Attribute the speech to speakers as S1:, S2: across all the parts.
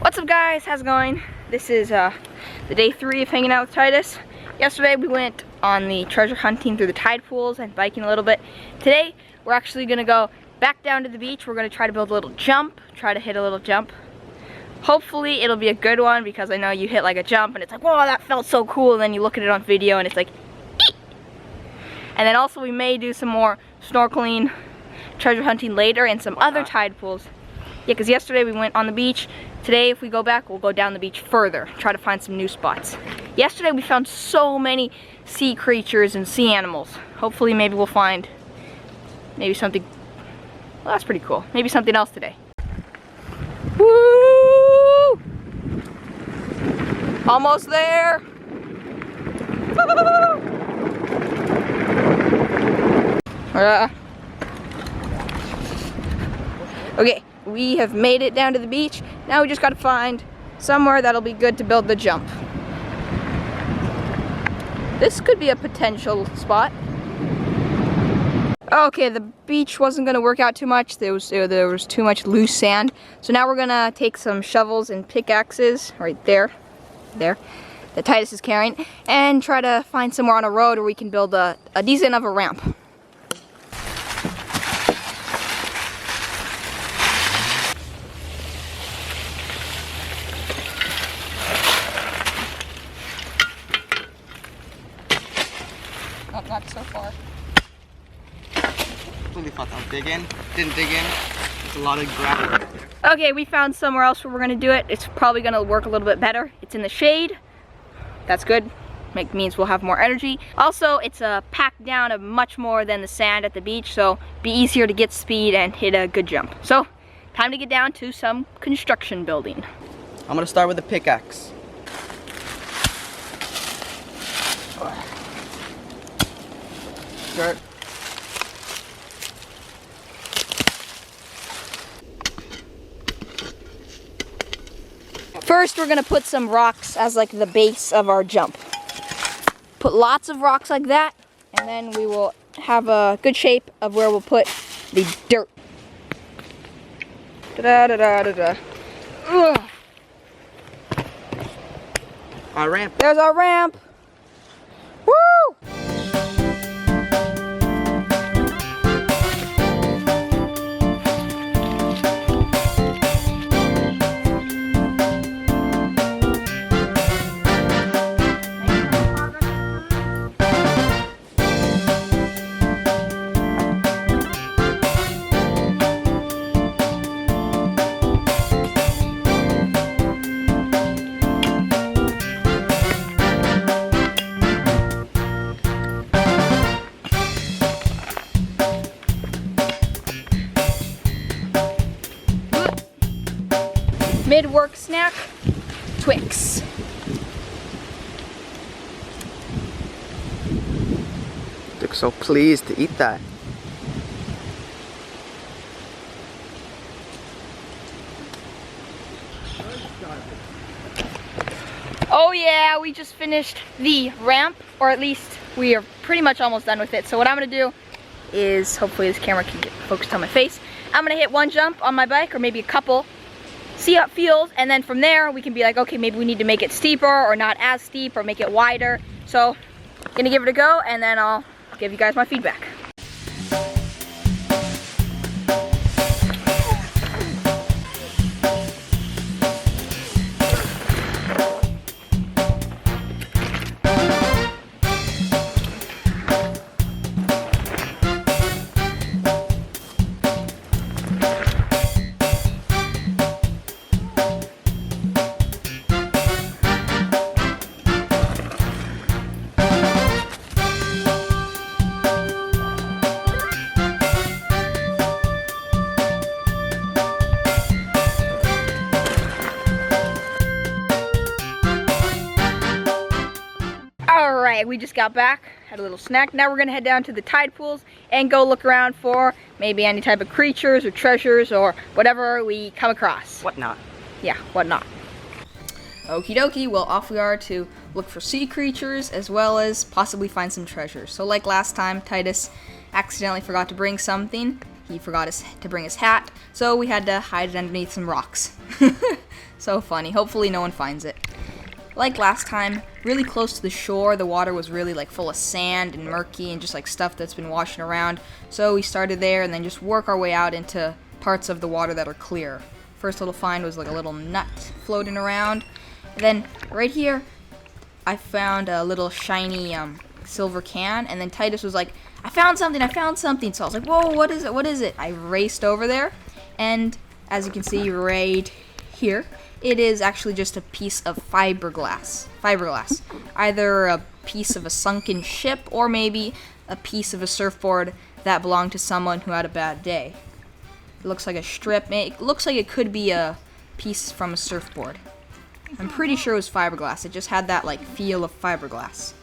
S1: What's up guys, how's it going? This is the day 3 of hanging out with Titus. Yesterday we went on the treasure hunting through the tide pools and biking a little bit. Today we're actually gonna go back down to the beach. We're gonna try to build a little jump, try to hit a little jump. Hopefully it'll be a good one because I know you hit like a jump and it's like, whoa, that felt so cool, and then you look at it on video and it's like, eek! And then also we may do some more snorkeling, treasure hunting later in some other tide pools. Yeah, because yesterday we went on the beach. Today, if we go back, we'll go down the beach further, try to find some new spots. Yesterday, we found so many sea creatures and sea animals. Hopefully, maybe we'll find maybe something, well, that's pretty cool. Maybe something else today. Woo! Almost there. Okay. We have made it down to the beach. Now we just gotta find somewhere that'll be good to build the jump. This could be a potential spot. Okay, the beach wasn't gonna work out too much. There was too much loose sand. So now we're gonna take some shovels and pickaxes right there, that Titus is carrying, and try to find somewhere on a road where we can build a decent of a ramp. Not so far.
S2: Really thought I'll dig in. Didn't dig in. There's a lot of gravel right there.
S1: Okay, we found somewhere else where we're gonna do it. It's probably gonna work a little bit better. It's in the shade. That's good. Means we'll have more energy. Also, it's packed down much more than the sand at the beach, so be easier to get speed and hit a good jump. So, time to get down to some construction building.
S2: I'm gonna start with the pickaxe. Start.
S1: First, we're gonna put some rocks as like the base of our jump. Put lots of rocks like that, and then we will have a good shape of where we'll put the dirt. Da-da-da-da-da-da. Ugh.
S2: Our ramp.
S1: There's our ramp. Woo! Mid-work snack, Twix.
S2: Look so pleased to eat that.
S1: Oh yeah, we just finished the ramp, or at least we are pretty much almost done with it. So what I'm gonna do is, hopefully this camera can get focused on my face, I'm gonna hit one jump on my bike, or maybe a couple, see how it feels, and then from there we can be like, okay, maybe we need to make it steeper or not as steep or make it wider. So gonna give it a go, and then I'll give you guys my feedback. Alright, we just got back, had a little snack. Now we're gonna head down to the tide pools and go look around for maybe any type of creatures or treasures or whatever we come across.
S2: Whatnot.
S1: Yeah, whatnot. Okie dokie, well off we are to look for sea creatures as well as possibly find some treasures. So like last time, Titus accidentally forgot to bring something. he forgot to bring his hat, so we had to hide it underneath some rocks. So funny. Hopefully no one finds it. Like last time, really close to the shore, the water was really like full of sand and murky and just like stuff that's been washing around. So we started there and then just work our way out into parts of the water that are clear. First little find was like a little nut floating around. And then right here, I found a little shiny silver can, and then Titus was like, I found something. So I was like, whoa, what is it? I raced over there, and as you can see right here, it is actually just a piece of fiberglass. Either a piece of a sunken ship or maybe a piece of a surfboard that belonged to someone who had a bad day. It looks like a strip. It looks like it could be a piece from a surfboard. I'm pretty sure it was fiberglass. It just had that like feel of fiberglass.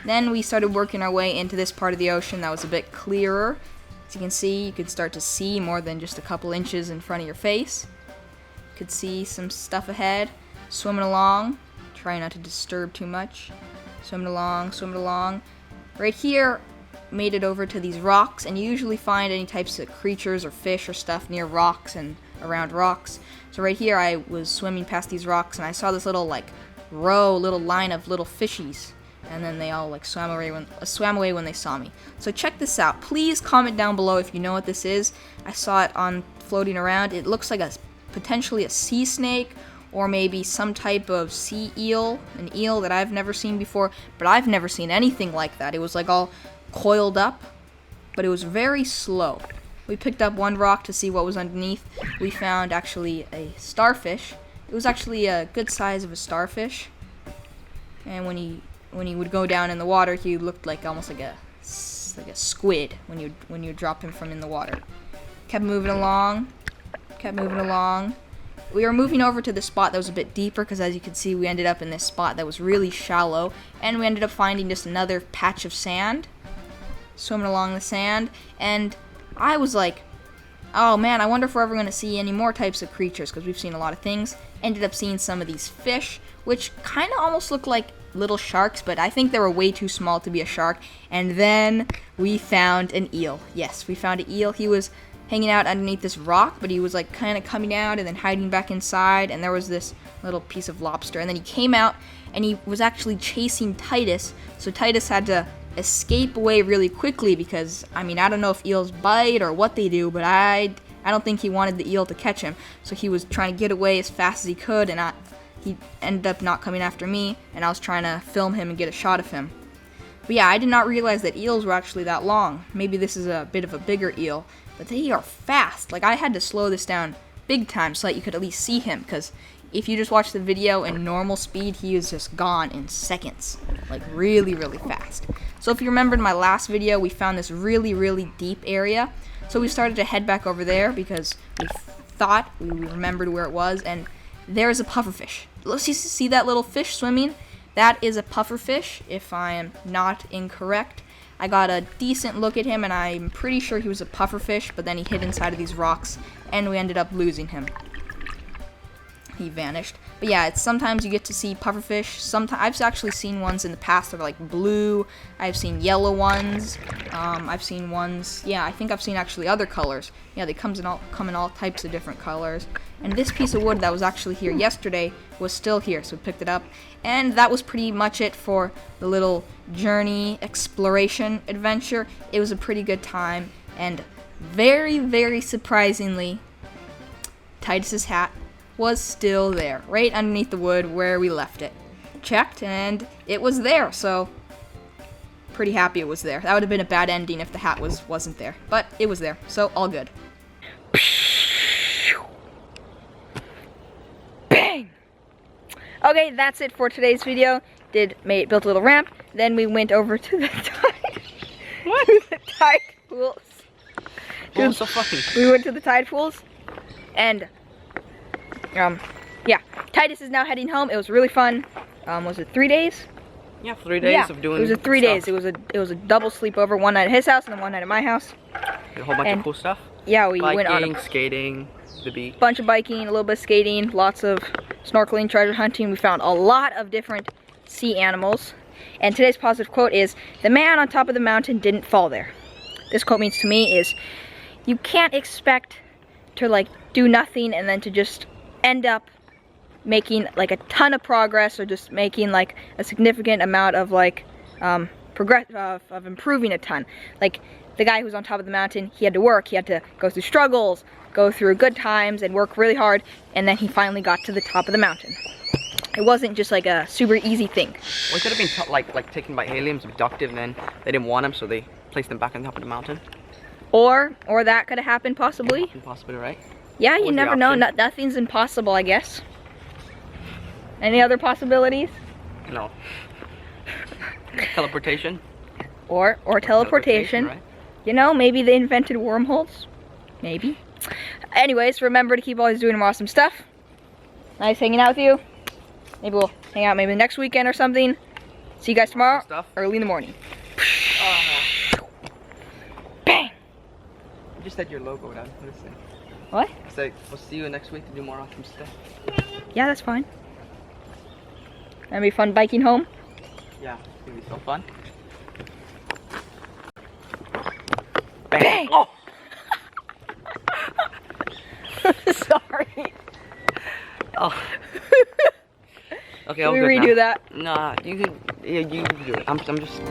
S1: Then we started working our way into this part of the ocean that was a bit clearer. As you can see, you could start to see more than just a couple inches in front of your face. You could see some stuff ahead. Swimming along. Try not to disturb too much. Swimming along. Right here, made it over to these rocks, and you usually find any types of creatures or fish or stuff near rocks and around rocks. So right here I was swimming past these rocks and I saw this little like little line of little fishies, and then they all like swam away when they saw me. So check this out. Please comment down below if you know what this is. I saw it on floating around. It looks like potentially a sea snake or maybe some type of sea eel, an eel that I've never seen before, but I've never seen anything like that. It was like all coiled up, but it was very slow. We picked up one rock to see what was underneath. We found actually a starfish. It was actually a good size of a starfish, and when he would go down in the water, he looked like almost like a squid when you drop him from in the water. Kept moving along. We were moving over to the spot that was a bit deeper because, as you can see, we ended up in this spot that was really shallow, and we ended up finding just another patch of sand. Swimming along the sand, and I was like, oh man, I wonder if we're ever going to see any more types of creatures, because we've seen a lot of things. Ended up seeing some of these fish, which kind of almost look like little sharks, but I think they were way too small to be a shark. And then we found an eel. Yes, we found an eel. He was hanging out underneath this rock, but he was like kind of coming out and then hiding back inside, and there was this little piece of lobster, and then he came out and he was actually chasing Titus, so Titus had to escape away really quickly because, I mean, I don't know if eels bite or what they do, but I don't think he wanted the eel to catch him, so he was trying to get away as fast as he could, and he ended up not coming after me, and I was trying to film him and get a shot of him. But yeah, I did not realize that eels were actually that long. Maybe this is a bit of a bigger eel, but they are fast. Like, I had to slow this down big time so that you could at least see him, because if you just watch the video in normal speed, he is just gone in seconds. Like, really, really fast. So if you remember in my last video, we found this really, really deep area. So we started to head back over there because we thought we remembered where it was, and there's a pufferfish. Let's see that little fish swimming? That is a pufferfish, if I am not incorrect. I got a decent look at him, and I'm pretty sure he was a pufferfish, but then he hid inside of these rocks, and we ended up losing him. He vanished. But yeah, sometimes you get to see pufferfish. Sometimes I've actually seen ones in the past that are like blue. I've seen yellow ones. I've seen ones. Yeah, I think I've seen actually other colors. Yeah, they come in all types of different colors. And this piece of wood that was actually here yesterday was still here, so we picked it up. And that was pretty much it for the little journey, exploration, adventure. It was a pretty good time, and very, very surprisingly, Titus's hat was still there, right underneath the wood where we left it. Checked, and it was there, so pretty happy it was there. That would have been a bad ending if the hat wasn't there, but it was there, so all good. Bang! Okay, that's it for today's video. Built a little ramp, then we went over to the tide pools.
S2: Oh, so fucking.
S1: We went to the tide pools, and yeah, Titus is now heading home. It was really fun. Was it 3 days?
S2: Yeah, 3 days of doing.
S1: It was 3 days. It was a double sleepover. One night at his house and then one night at my house.
S2: A whole bunch of cool stuff.
S1: Yeah, we
S2: biking,
S1: went on
S2: skating, the beach.
S1: Bunch of biking, a little bit of skating, lots of snorkeling, treasure hunting. We found a lot of different sea animals. And today's positive quote is, "The man on top of the mountain didn't fall there." This quote means to me is, you can't expect to like do nothing and then to just end up making like a ton of progress, or just making like a significant amount of like progress of improving a ton. Like the guy who's on top of the mountain, he had to work, he had to go through struggles, go through good times and work really hard, and then he finally got to the top of the mountain. It wasn't just like a super easy thing.
S2: Well, it could have been like taken by aliens, abducted, and then they didn't want him, so they placed him back on top of the mountain.
S1: Or that could have happened possibly.
S2: Possibly, right?
S1: Yeah, you never know. Nothing's impossible, I guess. Any other possibilities?
S2: No. Teleportation?
S1: Or teleportation.
S2: Right?
S1: You know, maybe they invented wormholes. Maybe. Anyways, remember to keep always doing awesome stuff. Nice hanging out with you. Maybe we'll hang out maybe next weekend or something. See you guys tomorrow, early in the morning. Bang!
S2: You just had your logo down. What is it?
S1: What?
S2: It's like, we'll see you next week to do more awesome stuff.
S1: Yeah, that's fine. Gonna be fun biking home?
S2: Yeah, it's gonna be so fun.
S1: Bang!
S2: Oh!
S1: Sorry.
S2: Oh. Okay,
S1: Can
S2: I'll
S1: we redo that?
S2: Nah, you can. Yeah, you can do it. I'm just.